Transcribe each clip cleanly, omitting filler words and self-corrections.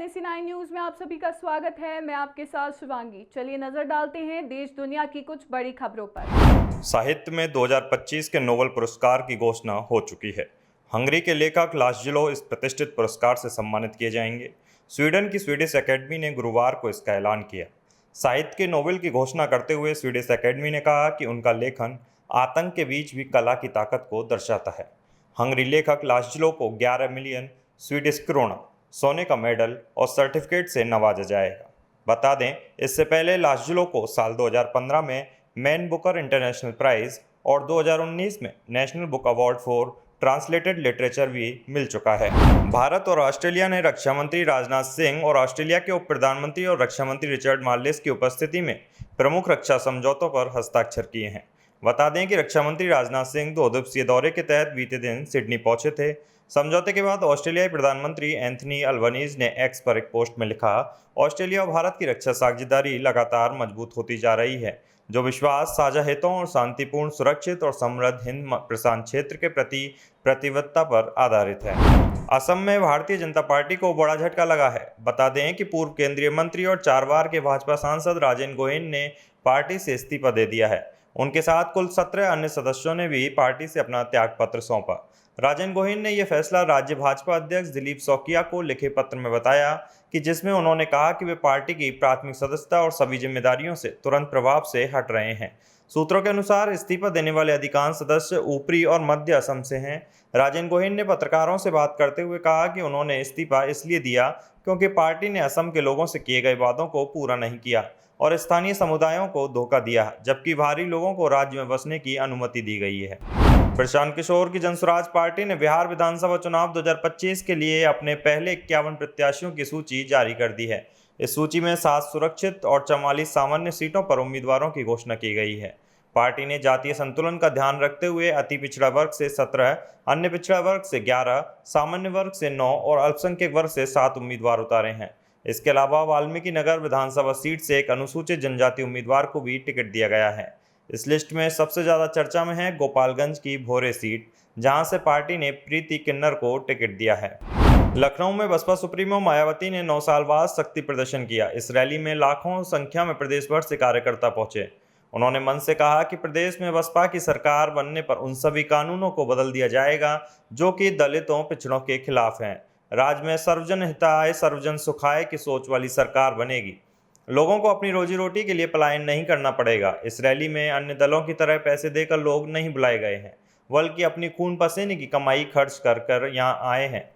NAC9 news में आप सभी का स्वागत है। मैं आपके साथ शिवांगी। चलिए नजर डालते हैं देश दुनिया की कुछ बड़ी खबरों पर। साहित्य में 2025 के नोबेल पुरस्कार की घोषणा हो चुकी है। हंगरी के लेखक लाज़लो इस प्रतिष्ठित पुरस्कार से सम्मानित किए जाएंगे। स्वीडन की स्वीडिश एकेडमी ने गुरुवार को इसका ऐलान किया। साहित्य के नोबेल की घोषणा करते हुए स्वीडिश एकेडमी ने कहा कि उनका लेखन आतंक के बीच भी कला की ताकत को दर्शाता है। हंगरी लेखक लाज़लो को 11 मिलियन स्वीडिश क्रोना, सोने का मेडल और सर्टिफिकेट से नवाजा जाएगा। बता दें, इससे पहले लाज़लो को साल 2015 में मैन बुकर इंटरनेशनल प्राइज और 2019 में national book award for translated literature भी मिल चुका है। भारत और ऑस्ट्रेलिया ने रक्षा मंत्री राजनाथ सिंह और ऑस्ट्रेलिया के उप प्रधानमंत्री और रक्षा मंत्री रिचर्ड मार्लेस की उपस्थिति में प्रमुख रक्षा समझौतों पर हस्ताक्षर किए हैं। बता दें कि रक्षा मंत्री राजनाथ सिंह 2 दिवसीय दौरे के तहत बीते दिन सिडनी पहुंचे थे। समझौते के बाद ऑस्ट्रेलियाई प्रधानमंत्री एंथनी अल्बनीज ने एक्स पर एक पोस्ट में लिखा, ऑस्ट्रेलिया और भारत की रक्षा साझेदारी लगातार मजबूत होती जा रही है, जो विश्वास, साझा हितों और शांतिपूर्ण, सुरक्षित और समृद्ध हिंद प्रशांत क्षेत्र के प्रति प्रतिबद्धता पर आधारित है। असम में भारतीय जनता पार्टी को बड़ा झटका लगा है। बता दें कि पूर्व केंद्रीय मंत्री और 4 बार के भाजपा सांसद राजेन गोहेन ने पार्टी से इस्तीफा दे दिया है। उनके साथ कुल 17 अन्य सदस्यों ने भी पार्टी से अपना त्यागपत्र सौंपा। राजेन गोहेन ने यह फैसला राज्य भाजपा अध्यक्ष दिलीप सौकिया को लिखे पत्र में बताया कि जिसमें उन्होंने कहा कि वे पार्टी की प्राथमिक सदस्यता और सभी जिम्मेदारियों से तुरंत प्रभाव से हट रहे हैं। सूत्रों के अनुसार इस्तीफा देने वाले अधिकांश सदस्य ऊपरी और मध्य असम से हैं। राजेन गोहेन ने पत्रकारों से बात करते हुए कहा कि उन्होंने इस्तीफा इसलिए दिया क्योंकि पार्टी ने असम के लोगों से किए गए वादों को पूरा नहीं किया और स्थानीय समुदायों को धोखा दिया, जबकि बाहरी लोगों को राज्य में बसने की अनुमति दी गई है। प्रशांत किशोर की जनसुराज पार्टी ने बिहार विधानसभा चुनाव 2025 के लिए अपने पहले 51 प्रत्याशियों की सूची जारी कर दी है। इस सूची में 7 सुरक्षित और 44 सामान्य सीटों पर उम्मीदवारों की घोषणा की गई है। पार्टी ने जातीय संतुलन का ध्यान रखते हुए अति पिछड़ा वर्ग से 17, अन्य पिछड़ा वर्ग से 11, सामान्य वर्ग से 9 और अल्पसंख्यक वर्ग से 7 उम्मीदवार उतारे हैं। इसके अलावा वाल्मीकि नगर विधानसभा सीट से एक अनुसूचित जनजाति उम्मीदवार को भी टिकट दिया गया है। इस लिस्ट में सबसे ज्यादा चर्चा में है गोपालगंज की भोरे सीट, जहां से पार्टी ने प्रीति किन्नर को टिकट दिया है। लखनऊ में बसपा सुप्रीमो मायावती ने 9 साल बाद शक्ति प्रदर्शन किया। इस रैली में लाखों संख्या में प्रदेश भर से कार्यकर्ता पहुंचे। उन्होंने मंच से कहा कि प्रदेश में बसपा की सरकार बनने पर उन सभी कानूनों को बदल दिया जाएगा जो कि दलितों, पिछड़ों के खिलाफ हैं। राज्य में सर्वजन हिताय सर्वजन सुखाय की सोच वाली सरकार बनेगी। लोगों को अपनी रोजी रोटी के लिए पलायन नहीं करना पड़ेगा। इस रैली में अन्य दलों की तरह पैसे देकर लोग नहीं बुलाए गए हैं, बल्कि अपनी खून पसीने की कमाई खर्च कर कर यहां आए हैं।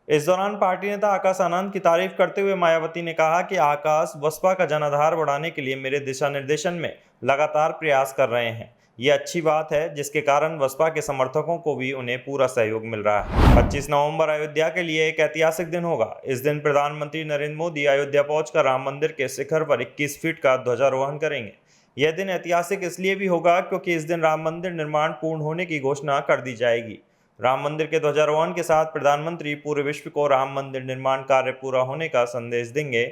इस दौरान पार्टी नेता आकाश आनंद की तारीफ करते हुए मायावती ने कहा कि आकाश बसपा का जनाधार बढ़ाने के लिए मेरे दिशा निर्देशन में लगातार प्रयास कर रहे हैं। ये अच्छी बात है, जिसके कारण बसपा के समर्थकों को भी उन्हें पूरा सहयोग मिल रहा है। 25 नवंबर अयोध्या के लिए एक ऐतिहासिक दिन होगा। इस दिन प्रधानमंत्री नरेंद्र मोदी अयोध्या पहुंचकर राम मंदिर के शिखर पर 21 फीट का ध्वजारोहण करेंगे। यह दिन ऐतिहासिक इसलिए भी होगा क्योंकि इस दिन राम मंदिर निर्माण पूर्ण होने की घोषणा कर दी जाएगी। राम मंदिर के ध्वजारोहण के साथ प्रधानमंत्री पूरे विश्व को राम मंदिर निर्माण कार्य पूरा होने का संदेश देंगे।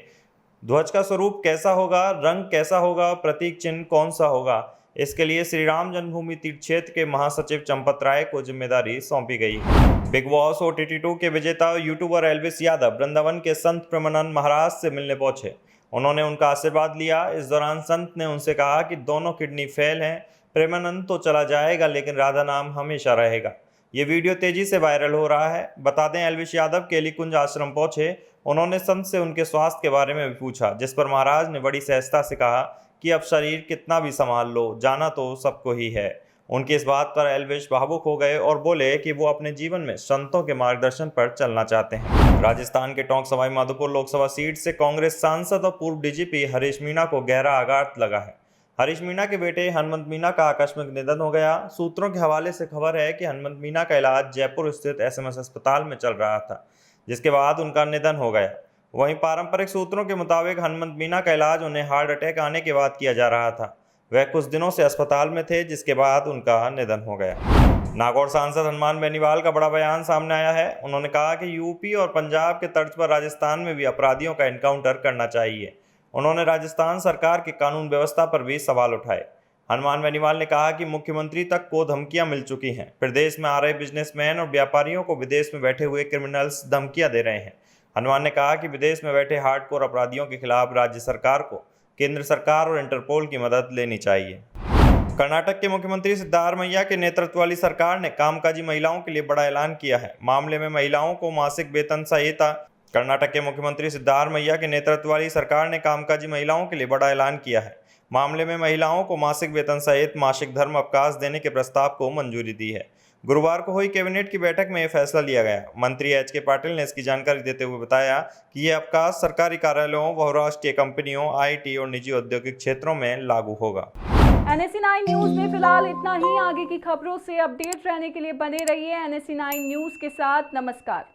ध्वज का स्वरूप कैसा होगा, रंग कैसा होगा, प्रतीक चिन्ह कौन सा होगा, इसके लिए श्री राम जन्मभूमि तीर्थ क्षेत्र के महासचिव चंपत राय को जिम्मेदारी सौंपी गई है। बिग बॉस OTT 2 के विजेता यूट्यूबर एल्विस यादव वृंदावन के संत प्रेमानंद महाराज से मिलने पहुंचे। उन्होंने उनका आशीर्वाद लिया। इस दौरान संत ने उनसे कहा कि दोनों किडनी फेल हैं, प्रेमानंद तो चला जाएगा लेकिन राधा नाम हमेशा रहेगा। ये वीडियो तेजी से वायरल हो रहा है। बता दें, एल्विस यादव केलीकुंज आश्रम पहुंचे। उन्होंने संत से उनके स्वास्थ्य के बारे में भी पूछा, जिस पर महाराज ने बड़ी सहजता से कहा कि अब शरीर कितना भी संभाल लो, जाना तो सबको ही है। उनकी इस बात पर एल्विस भावुक हो गए और बोले कि वो अपने जीवन में संतों के मार्गदर्शन पर चलना चाहते हैं। राजस्थान के टोंक सवाई माधोपुर लोकसभा सीट से कांग्रेस सांसद और पूर्व DGP हरीश मीणा को गहरा आघात लगा है। हरीश मीणा के बेटे हनुमंत मीणा का आकस्मिक निधन हो गया। सूत्रों के हवाले से खबर है कि हनुमंत मीणा का इलाज जयपुर स्थित SMS अस्पताल में चल रहा था, जिसके बाद उनका निधन हो गया। वहीं पारंपरिक सूत्रों के मुताबिक हनुमंत मीणा का इलाज उन्हें हार्ट अटैक आने के बाद किया जा रहा था। वह कुछ दिनों से अस्पताल में थे, जिसके बाद उनका निधन हो गया। नागौर सांसद हनुमान बेनीवाल का बड़ा बयान सामने आया है। उन्होंने कहा कि यूपी और पंजाब के तर्ज पर राजस्थान में भी अपराधियों का एनकाउंटर करना चाहिए। उन्होंने राजस्थान सरकार की कानून व्यवस्था पर भी सवाल उठाए। हनुमान बेनीवाल ने कहा कि मुख्यमंत्री तक को धमकियां मिल चुकी हैं। प्रदेश में आ रहे बिजनेसमैन और व्यापारियों को विदेश में बैठे हुए क्रिमिनल्स धमकियां दे रहे हैं। हनुमान ने कहा कि विदेश में बैठे हार्डकोर अपराधियों के खिलाफ राज्य सरकार को केंद्र सरकार और इंटरपोल की मदद लेनी चाहिए। कर्नाटक के मुख्यमंत्री सिद्धारमैया के नेतृत्व वाली सरकार ने कामकाजी महिलाओं के लिए बड़ा ऐलान किया है। मामले में महिलाओं को मासिक वेतन सहायता। कर्नाटक के मुख्यमंत्री सिद्धारमैया के नेतृत्व वाली सरकार ने कामकाजी महिलाओं के लिए बड़ा ऐलान किया है। मामले में महिलाओं को मासिक वेतन सहित मासिक धर्म अवकाश देने के प्रस्ताव को मंजूरी दी है। गुरुवार को हुई कैबिनेट की बैठक में यह फैसला लिया गया। मंत्री एच.के. पाटिल ने इसकी जानकारी देते हुए बताया कि यह अवकाश सरकारी कार्यालयों, बहुराष्ट्रीय कंपनियों, आईटी और निजी औद्योगिक क्षेत्रों में लागू होगा। NSE9 न्यूज में फिलहाल इतना ही। आगे की खबरों से अपडेट रहने के लिए बने रहिए NSE9 न्यूज के साथ। नमस्कार।